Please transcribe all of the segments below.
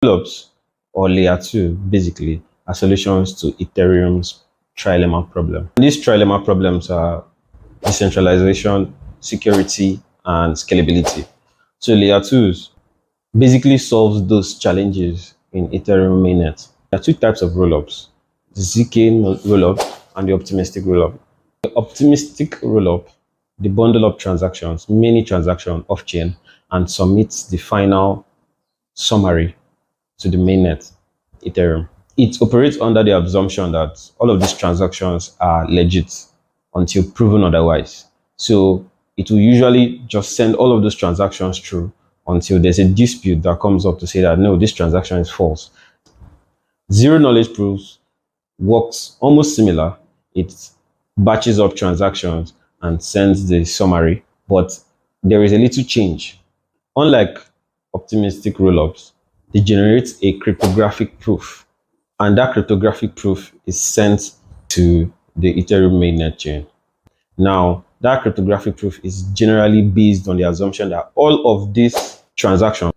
Rollups, or layer 2, basically, are solutions to Ethereum's trilemma problem. And these trilemma problems are decentralization, security, and scalability. So layer 2 basically solves those challenges in Ethereum mainnet. There are two types of rollups: the ZK rollup and the optimistic rollup. The optimistic rollup, they bundle up transactions, many transactions off-chain, and submits the final summary to the mainnet, Ethereum. It operates under the assumption that all of these transactions are legit until proven otherwise. So it will usually just send all of those transactions through until there's a dispute that comes up to say that no, this transaction is false. Zero knowledge proofs works almost similar. It batches up transactions and sends the summary, but there is a little change. Unlike optimistic rollups, they generate a cryptographic proof, and that cryptographic proof is sent to the Ethereum mainnet chain. Now, that cryptographic proof is generally based on the assumption that all of these transactions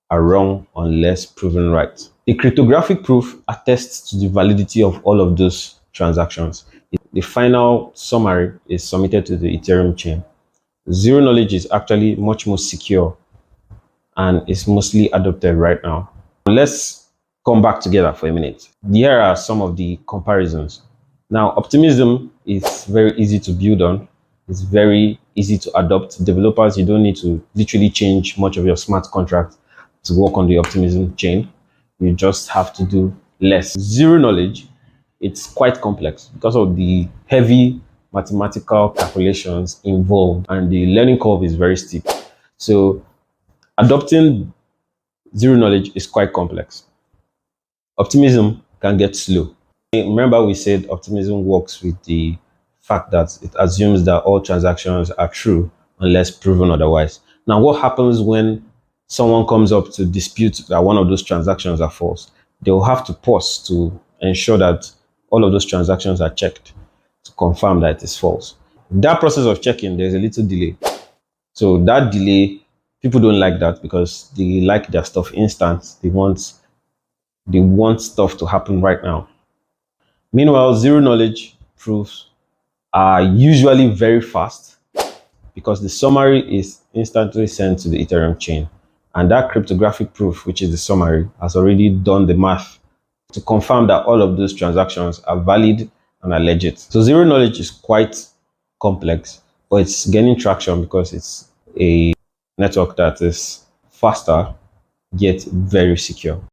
are wrong unless proven right. The cryptographic proof attests to the validity of all of those transactions. The final summary is submitted to the Ethereum chain. Zero knowledge is actually much more secure and is mostly adopted right now. Let's come back together for a minute. Here are some of the comparisons. Now, optimism is very easy to build on. It's very easy to adopt. Developers, you don't need to literally change much of your smart contract to work on the optimism chain. You just have to do less. Zero knowledge, it's quite complex because of the heavy mathematical calculations involved, and the learning curve is very steep. So adopting zero knowledge is quite complex. Optimism can get slow. Remember, we said optimism works with the fact that it assumes that all transactions are true unless proven otherwise. Now, what happens when someone comes up to dispute that one of those transactions are false? They will have to pause to ensure that all of those transactions are checked to confirm that it is false. That process of checking, there's a little delay. So that delay, people don't like that because they like their stuff instant. They want stuff to happen right now. Meanwhile, zero knowledge proofs are usually very fast because the summary is instantly sent to the Ethereum chain. And that cryptographic proof, which is the summary, has already done the math to confirm that all of those transactions are valid and are legit. So zero knowledge is quite complex, but it's gaining traction because it's a network that is faster yet very secure.